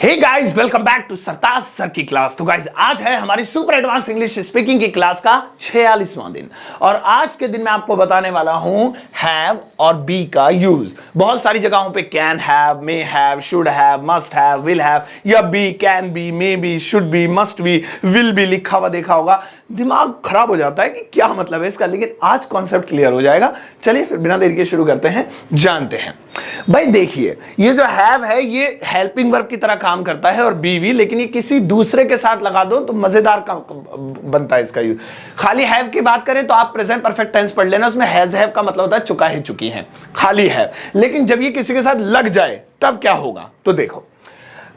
Hey guys, welcome back to Sartaj sir की class. तो guys, आज है हमारी सुपर एडवांस इंग्लिश स्पीकिंग की क्लास का 46वां दिन और आज के दिन मैं आपको बताने वाला हूं हैव और बी का यूज। बहुत सारी जगहों पे can have, may have, should have, must have, will have या be, can be, may be, should be, must be, will be लिखा हुआ देखा होगा। दिमाग खराब हो जाता है कि क्या मतलब है इसका, लेकिन आज कॉन्सेप्ट क्लियर हो जाएगा। चलिए फिर बिना देरी के शुरू करते हैं, जानते हैं। भाई देखिए, ये जो हैव है ये हेल्पिंग वर्ब की तरह काम करता है और बी भी, लेकिन ये किसी दूसरे के साथ लगा दो तो मजेदार का बनता है इसका यूज। खाली हैव की बात करें तो आप प्रेजेंट परफेक्ट टेंस पढ़ लेना, उसमें हैज हैव का मतलब होता है चुका है, चुकी है, खाली है। लेकिन जब ये किसी के साथ लग जाए तब क्या होगा, तो देखो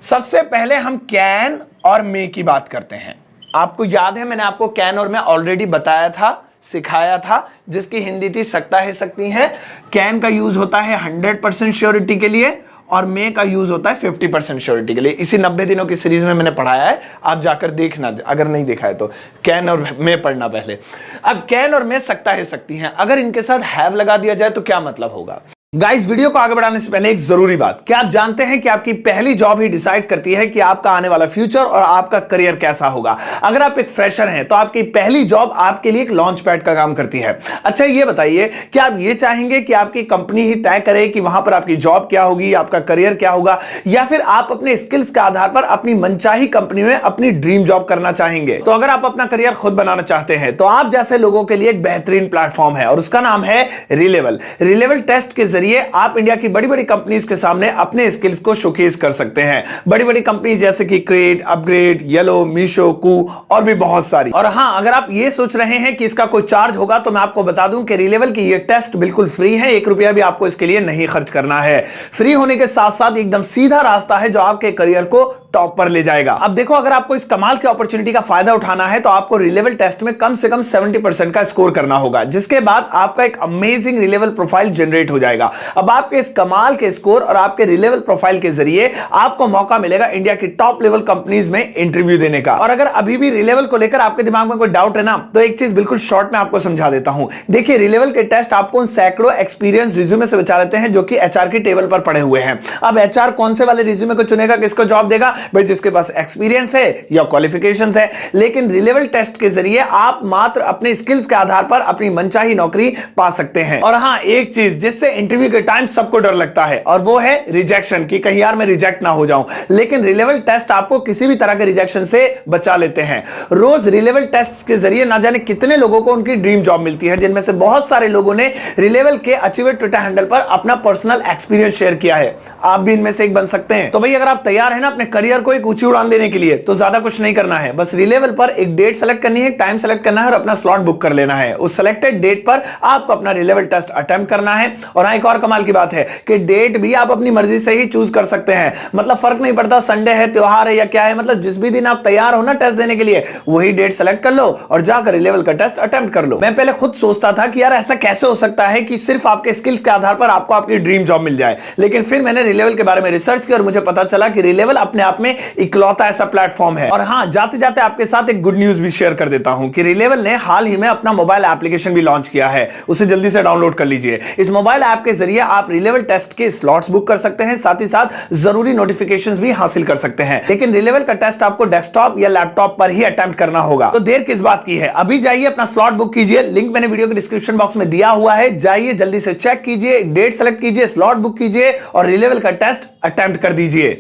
सबसे पहले हम कैन और मे की बात करते हैं। आपको याद है मैंने आपको कैन और मे ऑलरेडी बताया था, सिखाया था, जिसकी हिंदी थी सकता है सकती है। कैन का यूज होता है 100% श्योरिटी के लिए और मे का यूज होता है 50% श्योरिटी के लिए। इसी 90 दिनों की सीरीज में मैंने पढ़ाया है, आप जाकर देखना अगर नहीं देखा है तो। कैन और मे पढ़ना पहले। अब कैन और मे सकता है सकती हैं, अगर इनके साथ हैव लगा दिया जाए तो क्या मतलब होगा। गाइस, वीडियो को आगे बढ़ाने से पहले एक जरूरी बात, क्या आप जानते हैं कि आपकी पहली जॉब ही डिसाइड करती है कि आपका आने वाला फ्यूचर और आपका करियर कैसा होगा। अगर आप एक फ्रेशर हैं तो आपकी पहली जॉब आपके लिए एक लॉन्च पैड का काम करती है। अच्छा ये बताइए, क्या आप ये चाहेंगे कि आपकी कंपनी ही तय करे कि वहां पर आपकी जॉब क्या होगी, आपका करियर क्या होगा, या फिर आप अपने स्किल्स के आधार पर अपनी मनचाही कंपनी में अपनी ड्रीम जॉब करना चाहेंगे। तो अगर आप अपना करियर खुद बनाना चाहते हैं तो आप जैसे लोगों के लिए एक बेहतरीन प्लेटफॉर्म है और उसका नाम है रिलेवल। रिलेवल टेस्ट के जरिए आप इंडिया की बड़ी बड़ी कंपनीज के सामने अपने स्किल्स को शोकेस कर सकते हैं। बड़ी बड़ी कंपनी जैसे कि क्रेट, अपग्रेड, येलो, मीशो, कू और भी बहुत सारी। और हां, अगर आप ये सोच रहे हैं कि इसका कोई चार्ज होगा तो मैं आपको बता दूं कि रिलेवल की ये टेस्ट बिल्कुल फ्री है, 1 रुपया भी आपको इसके लिए नहीं खर्च करना है। फ्री होने के साथ साथ एकदम सीधा रास्ता है जो आपके करियर को टॉप पर ले जाएगा। अब देखो, अगर आपको इस कमाल की अपॉर्चुनिटी का फायदा उठाना है तो आपको रिलेवल टेस्ट में कम से कम 70% का स्कोर करना होगा, जिसके बाद आपका एक अमेजिंग रिलेवल प्रोफाइल जनरेट हो जाएगा। अब आपके इस कमाल के स्कोर और आपके रिलेवल प्रोफाइल के जरिए आपको मौका मिलेगा इंडिया की टॉप लेवल कंपनीज में इंटरव्यू देने का। और अगर अभी भी रिलेवल को लेकर आपके दिमाग में कोई डाउट है ना, तो एक चीज बिल्कुल शॉर्ट में आपको समझा देता हूं। देखिए, रिलेवल के टेस्ट आपको उन सैकड़ों एक्सपीरियंस रिज्यूमे से बचा लेते हैं जो कि एचआर की टेबल पर पड़े हुए हैं। अब एचआर कौन से वाले रिज्यूमे को चुनेगा, किसको जॉब देगा? भाई जिसके पास एक्सपीरियंस है या क्वालिफिकेशंस है। लेकिन रिलेवल टेस्ट के जरिए आप मात्र अपने स्किल्स के आधार पर अपनी मनचाही नौकरी पा सकते हैं। और हां, एक चीज जिससे इंटरव्यू के टाइम सबको डर लगता है और वो है रिजेक्शन, कि कहीं यार मैं रिजेक्ट ना हो जाऊं। लेकिन रिलेवल टेस्ट आपको किसी भी तरह के रिजेक्शन से बचा लेते हैं। रोज रिलेवल टेस्ट के जरिए ना जाने कितने लोगों को उनकी ड्रीम जॉब मिलती है, जिनमें से बहुत सारे लोगों ने रिलेवल के अचीवर ट्विटर हैंडल पर अपना पर्सनल एक्सपीरियंस शेयर किया है। आप भी इनमें से एक बन सकते हैं। तो भाई, अगर आप तैयार हैं ना अपने करियर को एक ऊंची उड़ान देने के लिए, तो ज्यादा कुछ नहीं करना है। बस रिलेवल पर एक डेट सेलेक्ट करनी है, टाइम सेलेक्ट करना है और अपना स्लॉट बुक कर लेना है। उस सेलेक्टेड डेट पर आपको अपना रिलेवल टेस्ट अटेम्प्ट करना है। और हाँ, एक और कमाल की बात है कि डेट भी आप अपनी मर्जी से ही चूज कर सकते हैं। मतलब फर्क नहीं पड़ता संडे है, त्योहार है या क्या है, मतलब जिस भी दिन आप तैयार हो ना टेस्ट देने के लिए, वही डेट सेलेक्ट कर लो और जाकर रिलेवल का टेस्ट अटेम्प्ट कर लो। मैं पहले खुद सोचता था कि यार ऐसा कैसे हो सकता है कि सिर्फ आपके स्किल्स के आधार पर आपको आपकी ड्रीम जॉब मिल जाए। लेकिन फिर मैंने रिलेवल के बारे में रिसर्च की और मुझे पता चला कि रिलेवल अपने आप में इकलौता ऐसा प्लेटफॉर्म है। और हां, जाते जाते आपके साथ एक गुड न्यूज भी शेयर कर देता हूं कि रिलेवल ने हाल ही में अपना मोबाइल एप्लीकेशन भी लॉन्च किया है। उसे जल्दी से डाउनलोड कर लीजिए। इस मोबाइल ऐप के जरिए आप रिलेवल टेस्ट के स्लॉट्स बुक कर सकते हैं, साथ ही साथ जरूरी नोटिफिकेशंस भी हासिल कर सकते हैं। लेकिन रिलेवल का टेस्ट आपको डेस्कटॉप या लैपटॉप पर ही अटेम्प्ट करना होगा। तो देर किस बात की है, अभी जाइए अपना स्लॉट बुक कीजिए। लिंक मैंने वीडियो के डिस्क्रिप्शन बॉक्स में दिया हुआ है, जाइए जल्दी से चेक कीजिए, डेट सेलेक्ट कीजिए, स्लॉट बुक कीजिए और रिलेवल का टेस्ट अटेम्प्ट कर दीजिए।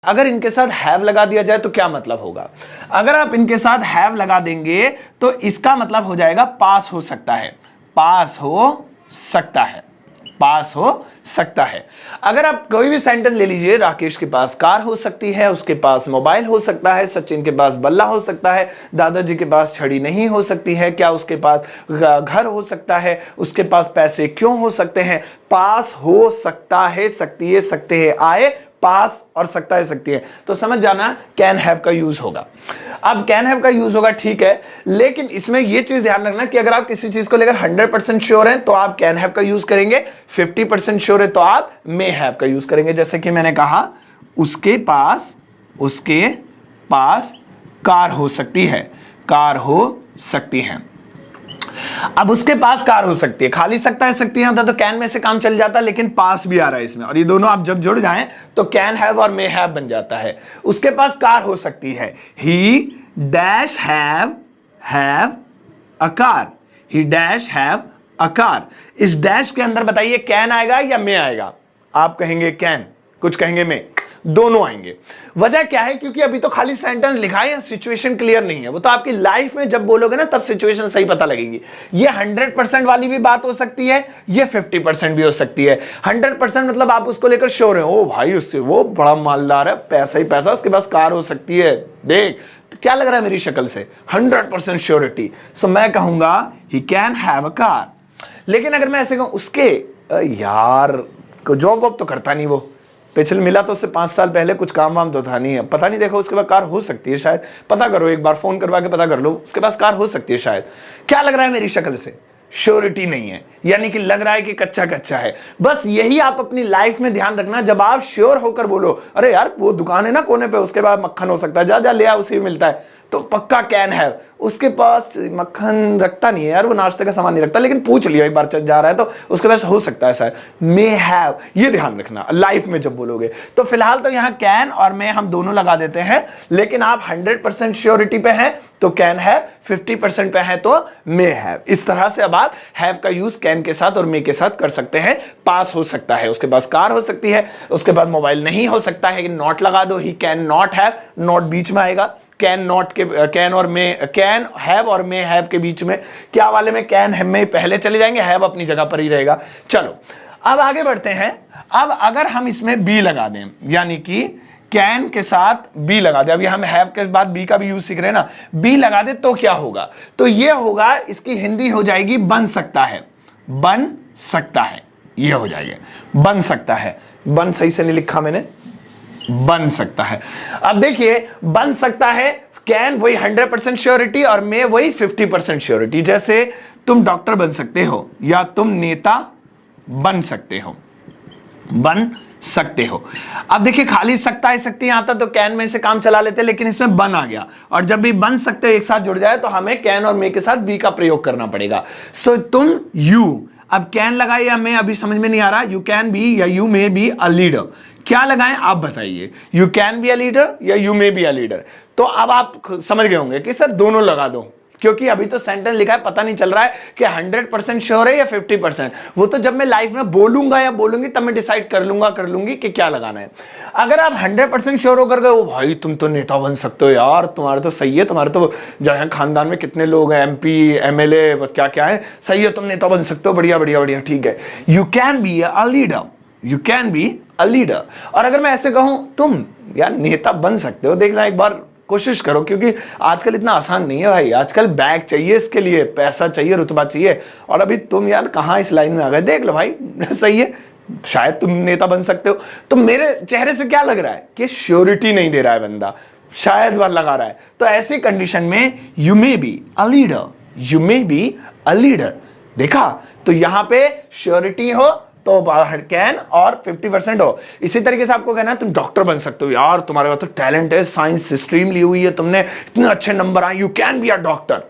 अगर इनके साथ हैव लगा दिया जाए तो क्या मतलब होगा। अगर आप इनके साथ हैव लगा देंगे तो इसका मतलब हो जाएगा पास हो सकता है, पास हो सकता है, पास हो सकता है। अगर आप कोई भी सेंटेंस ले लीजिए, राकेश के पास कार हो सकती है, उसके पास मोबाइल हो सकता है, सचिन के पास बल्ला हो सकता है, दादाजी के पास छड़ी नहीं हो सकती है, क्या उसके पास घर हो सकता है, उसके पास पैसे क्यों हो सकते हैं। पास हो सकता है, सकती है, सकते हैं आए, पास और सकता है सकती है, तो समझ जाना कैन हैव का यूज होगा। अब कैन हैव का यूज होगा, ठीक है, लेकिन इसमें यह चीज ध्यान रखना कि अगर आप किसी चीज को लेकर 100% श्योर हैं तो आप कैन हैव का यूज करेंगे, 50% श्योर है तो आप मे हैव का यूज करेंगे। जैसे कि मैंने कहा, उसके पास कार हो सकती है, कार हो सकती है। अब उसके पास कार हो सकती है, खाली सकता है सकती होता तो कैन में से काम चल जाता, लेकिन पास भी आ रहा है इसमें, और ये दोनों आप जब जुड़ जाएं तो कैन हैव और मे हैव बन जाता है। उसके पास कार हो सकती है, ही dash have a car, he dash have a car. इस डैश के अंदर बताइए कैन आएगा या मे आएगा? आप कहेंगे कैन, कुछ कहेंगे मे, दोनों आएंगे। वजह क्या है? क्योंकि अभी तो खाली सेंटेंस लिखा है, सिचुएशन क्लियर नहीं है। वो तो आपकी लाइफ में जब बोलोगे ना तब सिचुएशन सही पता लगेगी। ये 100% वाली भी बात हो सकती है, ये 50% भी हो सकती है। 100% मतलब आप उसको लेकर श्योर है, ओ भाई उससे वो बड़ा मालदार है, पैसा ही पैसा, उसके पास कार हो सकती है, देख तो क्या लग रहा है मेरी शक्ल से, 100% श्योरिटी। सो मैं कहूंगा he can have a car. लेकिन अगर मैं ऐसे कहूं उसके यार जॉब वॉब तो करता नहीं, वो पिछले मिला तो उससे 5 साल पहले, कुछ काम वाम तो था नहीं है, पता नहीं, देखो उसके पास कार हो सकती है शायद, पता करो एक बार, फोन करवा के पता कर लो, उसके पास कार हो सकती है शायद। क्या लग रहा है मेरी शक्ल से? श्योरिटी नहीं है, यानी कि लग रहा है कि कच्चा कच्चा है। बस यही आप अपनी लाइफ में ध्यान रखना, जब आप श्योर होकर बोलो अरे यार वो दुकान है ना कोने पे, उसके बाद मक्खन हो सकता है, जा जा ले आ, उसी में मिलता है, तो पक्का कैन है। उसके पास मक्खन रखता नहीं है यार, वो नाश्ते का सामान नहीं रखता, लेकिन पूछ लिया एक बार जा रहा है तो उसके पास हो सकता है शायद। मे हैव, ये ध्यान रखना लाइफ में जब बोलोगे। तो फिलहाल तो यहां कैन और मे हम दोनों लगा देते हैं, लेकिन आप 100% श्योरिटी पे हैं तो कैन है, 50% पे है तो मे हैव। इस तरह से अब आप हैव का यूज कैन के साथ और मे के साथ कर सकते हैं। पास हो सकता है, उसके पास कार हो सकती है, उसके बाद मोबाइल नहीं हो सकता है, नॉट लगा दो, he can not have, not बीच में आएगा, कैन नॉट के, कैन और मे, कैन हैव और मे हैव के बीच में, क्या वाले में कैन है में पहले चले जाएंगे, हैव अपनी जगह पर ही रहेगा। चलो अब आगे बढ़ते हैं। अब अगर हम इसमें बी लगा दें, यानी कि कैन के साथ बी लगा दे, अभी हम हैव के बाद बी का भी यूज सीख रहे हैं ना, बी लगा दे तो क्या होगा? तो ये होगा, इसकी हिंदी हो जाएगी बन सकता है, बन सकता है, ये हो जाएगा बन सकता है। बन सही से नहीं लिखा मैंने, बन सकता है। अब देखिए बन सकता है, कैन वही 100% श्योरिटी और मे वही 50% श्योरिटी। जैसे तुम डॉक्टर बन सकते हो या तुम नेता बन सकते हो, बन सकते हो। अब देखिए खाली सकता है सकती है आता तो कैन में से काम चला लेते, लेकिन इसमें बन आ गया, और जब भी बन सकते हो एक साथ जुड़ जाए तो हमें कैन और मे के साथ बी का प्रयोग करना पड़ेगा। सो तुम यू, अब कैन लगाए या मैं अभी समझ में नहीं आ रहा, यू कैन बी या you may be a leader, क्या लगाएं आप बताइए? You can be a leader या you may be a leader? तो अब आप समझ गए होंगे कि सर दोनों लगा दो, क्योंकि अभी तो सेंटेंस लिखा है, पता नहीं चल रहा है कि 100% श्योर है या 50%। वो तो जब मैं लाइफ में बोलूंगा या बोलूंगी तब मैं डिसाइड कर लूंगी कि क्या लगाना है। अगर आप 100% श्योर होकर गए, ओ भाई तुम तो नेता बन सकते हो यार, तुम्हारा तो सही है, तुम्हारे तो जो है खानदान में कितने लोग हैं, MP MLA क्या क्या है, सही है, तुम नेता बन सकते हो, बढ़िया बढ़िया बढ़िया, ठीक है, you can be a leader, you can be a leader. और अगर मैं ऐसे कहूं तुम यार नेता बन सकते हो, देखना एक बार कोशिश करो, क्योंकि आजकल इतना आसान नहीं है भाई, आजकल बैग चाहिए, इसके लिए पैसा चाहिए, रुतबा चाहिए, और अभी तुम यार कहां इस लाइन में आ गए, देख लो भाई सही है, शायद तुम नेता बन सकते हो। तो मेरे चेहरे से क्या लग रहा है कि श्योरिटी नहीं दे रहा है बंदा, शायद वह लगा रहा है। तो ऐसी कंडीशन में you may be a leader, you may be a leader, देखा? तो यहां पे श्योरिटी हो तो कैन और 50% हो। इसी तरीके से आपको कहना है तुम डॉक्टर बन सकते हो, यार तुम्हारे पास तो टैलेंट है, साइंस स्ट्रीम ली हुई है तुमने, इतने अच्छे नंबर आए, you can be a doctor,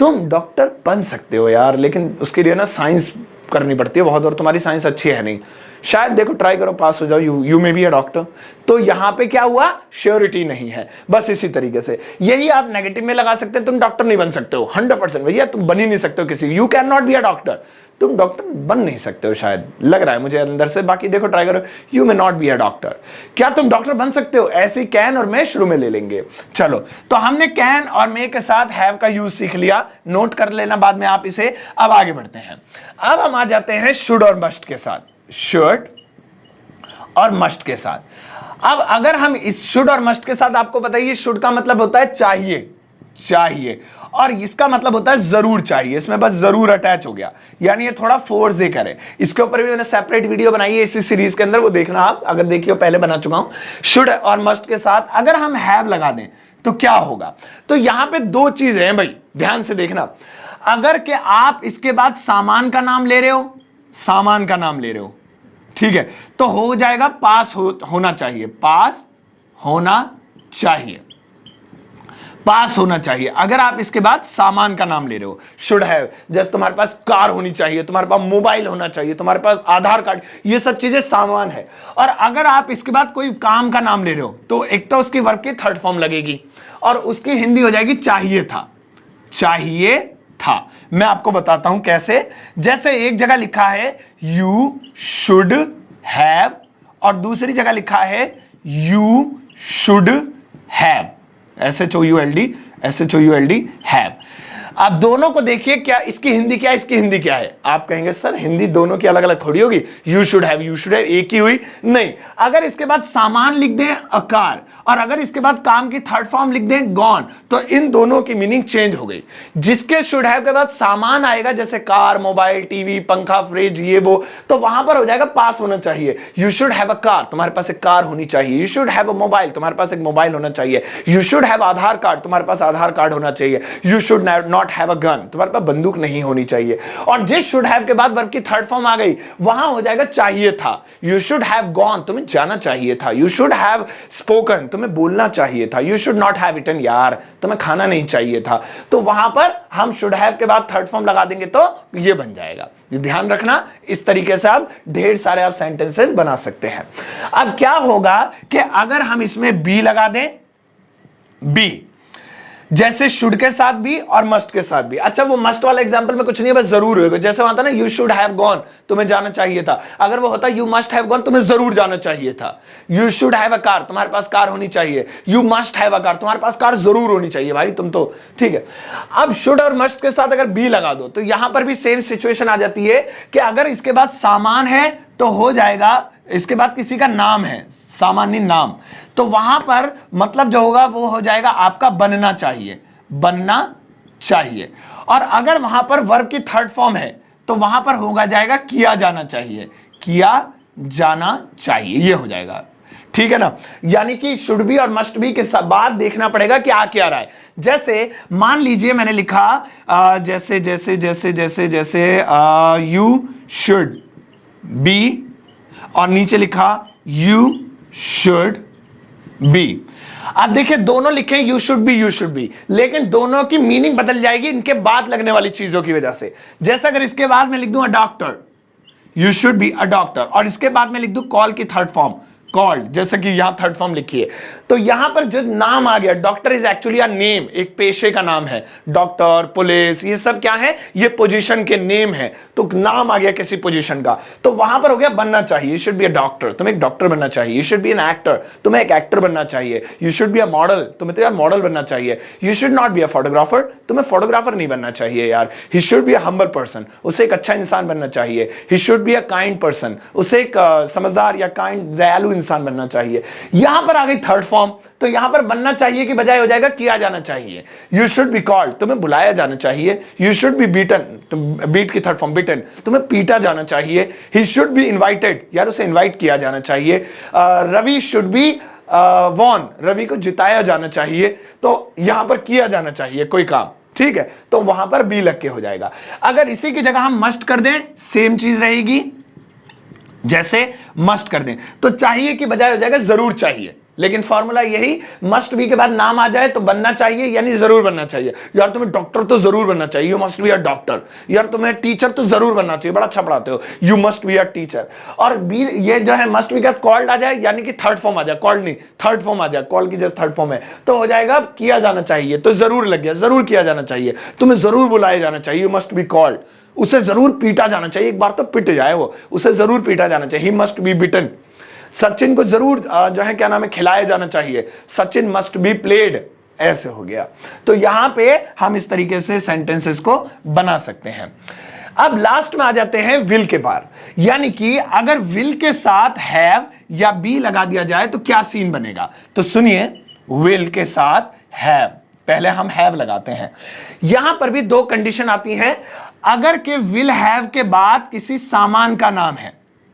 तुम डॉक्टर बन सकते हो यार, लेकिन उसके लिए ना साइंस करनी पड़ती है बहुत, और तुम्हारी साइंस अच्छी है नहीं, शायद देखो ट्राई करो पास हो जाओ, you may be a doctor. तो यहां पे क्या हुआ? श्योरिटी नहीं है। बस इसी तरीके से यही आप नेगेटिव में लगा सकते हैं, तुम डॉक्टर नहीं बन सकते हो 100%, भैया तुम बन ही नहीं सकते हो किसी, you can not be a doctor, तुम डॉक्टर बन नहीं सकते हो, शायद लग रहा है मुझे अंदर से, बाकी देखो ट्राई करो, you may not be a doctor. क्या तुम डॉक्टर बन सकते हो? ऐसे कैन और मे शुरू में ले लेंगे। चलो तो हमने कैन और मे के साथ हैव का यूज सीख लिया, नोट कर लेना बाद में आप इसे। अब आगे बढ़ते हैं, अब हम आ जाते हैं शुड और मस्ट के साथ, शुड और मस्ट के साथ। अब अगर हम इस शुड और मस्ट के साथ, आपको बताइए शुड का मतलब होता है चाहिए, चाहिए, और इसका मतलब होता है जरूर चाहिए, इसमें बस जरूर अटैच हो गया, यानी ये थोड़ा फोर्स दे करे। इसके ऊपर भी मैंने सेपरेट वीडियो बनाई है इसी सीरीज के अंदर, वो देखना आप, अगर देखिए पहले बना चुका हूं। शुड और मस्ट के साथ अगर हम हैव लगा दें तो क्या होगा? तो यहां पे दो चीजें हैं भाई, ध्यान से देखना। अगर के आप इसके बाद सामान का नाम ले रहे हो, सामान का नाम ले रहे हो, ठीक है, तो हो जाएगा पास होना चाहिए, पास होना चाहिए, पास होना चाहिए। अगर आप इसके बाद सामान का नाम ले रहे हो, शुड हैव, जैसे तुम्हारे पास कार होनी चाहिए, तुम्हारे पास मोबाइल होना चाहिए, तुम्हारे पास आधार कार्ड, ये सब चीजें सामान है। और अगर आप इसके बाद कोई काम का नाम ले रहे हो तो एक तो उसकी वर्ब की थर्ड फॉर्म लगेगी और उसकी हिंदी हो जाएगी चाहिए था। चाहिए था, मैं आपको बताता हूं कैसे। जैसे एक जगह लिखा है यू शुड हैव और दूसरी जगह लिखा है you should have, SHOULD have. आप दोनों को देखिए, क्या इसकी हिंदी क्या है, इसकी हिंदी क्या है। आप कहेंगे सर हिंदी दोनों की अलग अलग थोड़ी होगी, यू शुड हैव एक ही हुई। नहीं, अगर इसके बाद सामान लिख दें अ कार और अगर इसके बाद काम की थर्ड फॉर्म लिख दें गॉन, तो इन दोनों की मीनिंग चेंज हो गई। जिसके शुड हैव के बाद सामान आएगा जैसे कार, मोबाइल, टीवी, पंखा, फ्रिज, ये वो, तो वहां पर हो जाएगा पास होना चाहिए। You should have a car, तुम्हारे पास एक कार होनी चाहिए। You should have a mobile, तुम्हारे पास एक मोबाइल होना चाहिए। You should have Aadhaar card, तुम्हारे पास आधार कार्ड होना चाहिए। You should not have a gun, तुम्हारे पास बंदूक नहीं होनी चाहिए। और जिस शुड हैव के बाद वर्ब की थर्ड फॉर्म आ गई, वहां हो जाएगा चाहिए था। यू शुड हैव गॉन, तुम्हें जाना चाहिए था। यू शुड हैव स्पोकन, तुम्हें बोलना चाहिए था। You should not have eaten, यार तुम्हें खाना नहीं चाहिए था। तो वहां पर हम शुड हैव के बाद थर्ड फॉर्म लगा देंगे तो ये बन जाएगा। ध्यान रखना, इस तरीके से आप ढेर सारे आप सेंटेंसेस बना सकते हैं। अब क्या होगा कि अगर हम इसमें बी लगा दें, बी जैसे शुड के साथ भी और मस्ट के साथ भी। अच्छा, वो मस्ट वाला एग्जांपल में कुछ नहीं है, बस जरूर होगा। जैसे वहां था ना यू शुड हैव गॉन, तुम्हें जाना चाहिए था। अगर वो होता यू मस्ट हैव गॉन, तुम्हें जरूर जाना चाहिए था। You should have a car, तुम्हारे पास कार होनी चाहिए। You must have a car, तुम्हारे पास कार जरूर होनी चाहिए भाई, तुम तो ठीक है। अब शुड और मस्ट के साथ अगर बी लगा दो तो यहां पर भी सेम सिचुएशन आ जाती है कि अगर इसके बाद सामान है तो हो जाएगा, इसके बाद किसी का नाम है, सामान्य नाम, तो वहां पर मतलब जो होगा वो हो जाएगा आपका बनना चाहिए, बनना चाहिए। और अगर वहां पर वर्ब की थर्ड फॉर्म है तो वहां पर होगा जाएगा किया जाना चाहिए, किया जाना चाहिए, ये हो जाएगा। ठीक है ना। यानी कि शुड बी और मस्ट बी के बाद देखना पड़ेगा कि आ क्या रहा है। जैसे मान लीजिए मैंने लिखा जैसे जैसे जैसे जैसे जैसे यू शुड बी और नीचे लिखा यू शुड बी। अब देखिए दोनों लिखे यू शुड बी, लेकिन दोनों की मीनिंग बदल जाएगी इनके बाद लगने वाली चीजों की वजह से। जैसे अगर इसके बाद मैं लिख दूं a doctor, you should be a doctor, और इसके बाद मैं लिख दूं कॉल की थर्ड फॉर्म कॉल्ड, जैसे कि यहां थर्ड फॉर्म लिखी है, तो यहां पर जो नाम आ गया, doctor is actually a name, एक पेशे का नाम है। डॉक्टर, पुलिस, ये सब क्या है, ये पोजीशन के नेम है, तो नाम आ गया किसी पोजीशन का। तो वहां पर हो गया बनना चाहिए, you should be a doctor, तुम्हें एक डॉक्टर बनना चाहिए। You should B an actor, तुम्हें एक एक्टर बनना चाहिए। You should be a model, तुम्हें तो यार मॉडल बनना चाहिए। You should not be a photographer, तुम्हें फोटोग्राफर नहीं बनना चाहिए यार। He should be a humble person, उसे एक अच्छा इंसान बनना चाहिए। He should be a kind person, उसे एक समझदार या काइंड, दयालु इंसान बनना चाहिए। यहां पर आ गई थर्ड फॉर्म, तो यहां पर बनना चाहिए की बजाय हो जाएगा किया जाना चाहिए। यू शुड बी कॉल्ड, तुम्हें बुलाया जाना चाहिए। You should be beaten, beat की थर्ड फॉर्म बीटन, तुम्हें पीटा जाना चाहिए। ही शुड बी इनवाइटेड, यार उसे इनवाइट किया जाना चाहिए। Ravi should be won, Ravi को जिताया जाना चाहिए। तो यहां पर किया जाना चाहिए कोई काम, ठीक है, तो वहां पर बी लग के हो जाएगा। अगर इसी की जगह हम मस्ट कर दें, सेम चीज रहेगी, जैसे मस्ट कर दें तो चाहिए की बजाय हो जाएगा जरूर चाहिए। लेकिन फॉर्मूला यही, मस्ट बी के बाद नाम आ जाए तो बनना चाहिए, यानी जरूर बनना चाहिए। यार तुम्हें डॉक्टर तो जरूर बनना चाहिए, you must be a doctor. यार तुम्हें टीचर तो जरूर बनना चाहिए, बड़ा अच्छा पढ़ाते हो, you must be a teacher. और बी ये जो है मस्ट बी का कॉल्ड आ जाए, यानी कि थर्ड फॉर्म आ जाए, कॉल्ड नहीं थर्ड फॉर्म आ जाए, कॉल की जैसे थर्ड फॉर्म है, तो हो जाएगा किया जाना चाहिए, तो जरूर लग गया, जरूर किया जाना चाहिए, तुम्हें जरूर बुलाया जाना चाहिए, यू मस्ट बी कॉल्ड। उसे जरूर पीटा जाना चाहिए, एक बार तो पिट जाए वो, उसे जरूर पीटा जाना चाहिए, ही मस्ट बी बिटन। सचिन को जरूर जो है क्या नाम है खिलाया जाना चाहिए, सचिन मस्ट बी प्लेड, ऐसे हो गया। तो यहां पे हम इस तरीके से सेंटेंसेस को बना सकते हैं। अब लास्ट में आ जाते हैं विल के बार, यानी कि अगर विल के साथ हैव या बी लगा दिया जाए तो क्या सीन बनेगा। तो सुनिए, विल के साथ हैव, पहले हम हैव लगाते हैं। यहां पर भी दो कंडीशन आती हैं। अगर के विल हैव के बाद किसी सामान का नाम है,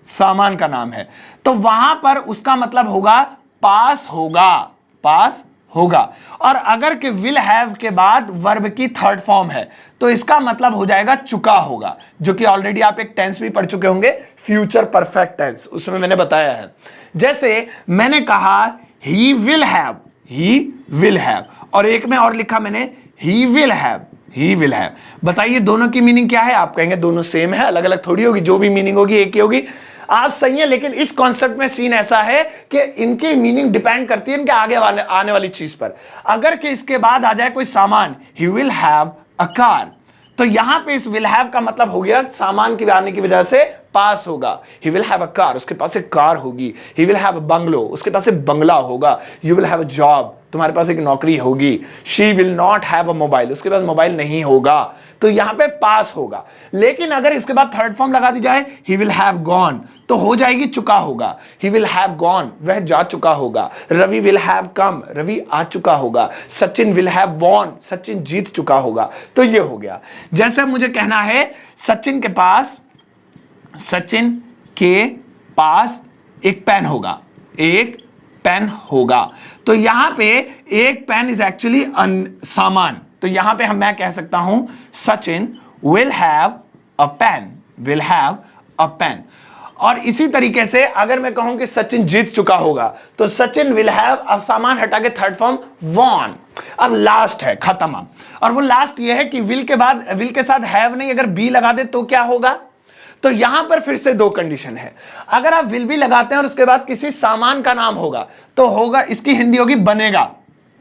सामान का नाम है, तो वहां पर उसका मतलब होगा पास होगा, पास होगा। और अगर के विल हैव के बाद वर्ब की थर्ड फॉर्म है तो इसका मतलब हो जाएगा चुका होगा, जो कि ऑलरेडी आप एक टेंस भी पढ़ चुके होंगे, फ्यूचर परफेक्ट टेंस, उसमें मैंने बताया है। जैसे मैंने कहा he will have, he will have, और एक में और लिखा मैंने he will have, he will have. बताइए दोनों की मीनिंग क्या है? आप कहेंगे दोनों सेम है, अलग अलग थोड़ी होगी, जो भी मीनिंग होगी एक ही होगी। आप सही है, लेकिन इस कॉन्सेप्ट में सीन ऐसा है कि इनकी मीनिंग डिपेंड करती है इनके आगे वाले आने वाली चीज पर। अगर कि इसके बाद आ जाए कोई सामान, he will have a car, तो यहां पे इस विल हैव का मतलब हो गया सामान के आने की वजह से पास होगा। He will have a car, उसके पास एक कार होगी। He will have a bungalow, उसके पास एक बंगला होगा। You will have a job, तुम्हारे पास एक नौकरी होगी। She will not have a mobile, उसके पास मोबाइल नहीं होगा। तो यहां पे पास होगा। लेकिन अगर इसके बाद थर्ड फॉर्म लगा दी जाए, ही विल हैव गॉन, तो हो जाएगी चुका होगा। ही विल हैव गॉन, वह जा चुका होगा। Ravi will have come, Ravi आ चुका होगा। Sachin will have won, Sachin जीत चुका होगा। तो ये हो गया। जैसे मुझे कहना है सचिन के पास एक पेन होगा, एक पेन होगा। तो यहां पे एक पेन इज एक्चुअली सामान, तो यहां पे मैं कह सकता हूं Sachin will have a pen, will have a pen. और इसी तरीके से अगर मैं कहूं कि सचिन जीत चुका होगा, तो सचिन विल हैव, अब सामान हटा के थर्ड फॉर्म वॉन। अब लास्ट है, खत्म। अब और वो लास्ट ये है कि विल के बाद, विल के साथ हैव नहीं, अगर बी लगा दे तो क्या होगा? तो यहां पर फिर से दो कंडीशन है। अगर आप विल भी लगाते हैं और उसके बाद किसी सामान का नाम होगा, तो होगा, इसकी हिंदी होगी बनेगा,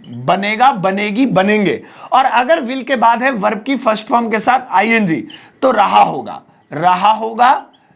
बनेगा, बनेगी, बनेंगे। और अगर विल के बाद है वर्ब की फर्स्ट फॉर्म के साथ आईएनजी, तो रहा होगा, रहा होगा,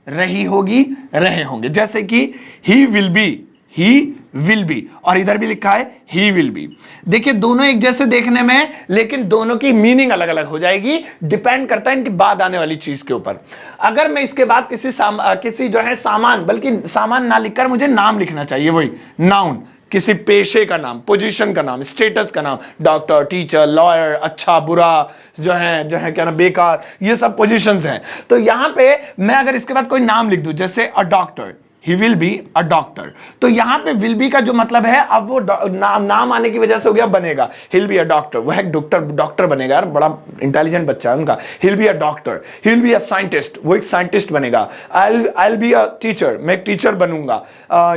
रही होगी, रहे होंगे। जैसे कि he will be, he will be, और इधर भी लिखा है ही विल बी। देखिए दोनों एक जैसे देखने में, लेकिन दोनों की मीनिंग अलग अलग हो जाएगी, डिपेंड करता है इनकी बाद आने वाली चीज के ऊपर। अगर मैं इसके बाद किसी जो है सामान, बल्कि सामान ना लिखकर मुझे नाम लिखना चाहिए, वही नाउन, किसी पेशे का नाम, पोजीशन का नाम, स्टेटस का नाम, डॉक्टर, टीचर, लॉयर, अच्छा, बुरा, जो है क्या ना, बेकार, ये सब पोजीशंस हैं। तो यहां पे मैं अगर इसके बाद कोई नाम लिख दूं, जैसे a doctor, he will be a doctor, तो यहां पे विल बी का जो मतलब है, अब वो नाम आने की वजह से हो गया बनेगा। He will be a doctor, वह एक डॉक्टर बनेगा, बड़ा इंटेलिजेंट बच्चा है उनका। He will be a doctor, he will be a scientist, वो एक साइंटिस्ट बनेगा। I will be a teacher, मैं एक टीचर बनूंगा।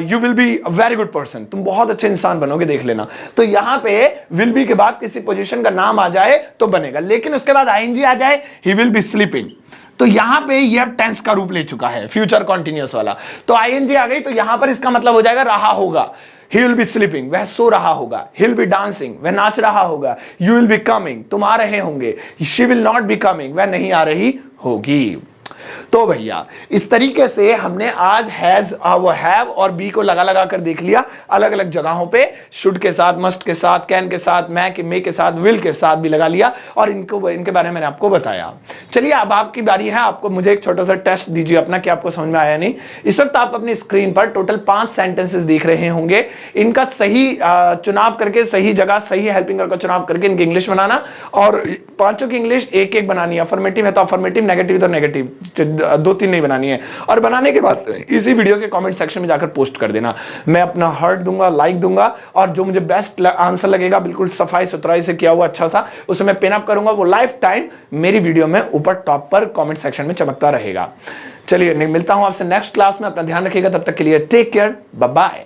You will be a very good person, तुम बहुत अच्छे इंसान बनोगे, देख लेना। तो यहां पे विल बी के बाद किसी पोजीशन का नाम आ जाए तो बनेगा, लेकिन उसके बाद आईएनजी आ जाए, ही विल बी स्लीपिंग, तो यहां पे ये अब टेंस का रूप ले चुका है, फ्यूचर कॉन्टिन्यूअस वाला। तो आईएनजी आ गई, तो यहां पर इसका मतलब हो जाएगा रहा होगा। ही विल बी स्लीपिंग, वह सो रहा होगा। ही विल बी डांसिंग, वह नाच रहा होगा। यू विल बी कमिंग, तुम आ रहे होंगे। She will not be coming, वह नहीं आ रही होगी। तो भैया इस तरीके से हमने आज वो हैव और बी को लगा लगा कर देख लिया अलग अलग जगहों पे, शुड के साथ, मस्ट के साथ, कैन के साथ, मे के साथ, विल के साथ भी लगा लिया, और इनके बारे में मैंने आपको बताया। चलिए अब आपकी बारी है, आपको मुझे एक छोटा सा टेस्ट दीजिए अपना कि आपको समझ में आया नहीं। इस वक्त आप अपनी स्क्रीन पर टोटल 5 सेंटेंसेस देख रहे होंगे, इनका सही चुनाव करके, सही जगह सही हेल्पिंग वर्ब का चुनाव करके इनकी इंग्लिश बनाना, और पांचों की इंग्लिश एक एक बनानी है। अफर्मेटिव है तो अफर्मेटिव, नेगेटिव तो नेगेटिव, 2-3 नहीं बनानी है। और बनाने के बाद इसी वीडियो के कमेंट सेक्शन में जाकर पोस्ट कर देना, मैं अपना हार्ट दूंगा, लाइक दूंगा, और जो मुझे बेस्ट आंसर लगेगा, बिल्कुल सफाई सुथराई से किया हुआ अच्छा सा, उसे मैं पिन अप करूंगा, वो लाइफ टाइम मेरी वीडियो में ऊपर टॉप पर कमेंट सेक्शन में चमकता रहेगा। चलिए मिलता हूं आपसे नेक्स्ट क्लास में, अपना ध्यान रखिएगा, तब तक के लिए टेक केयर, बाय बाय।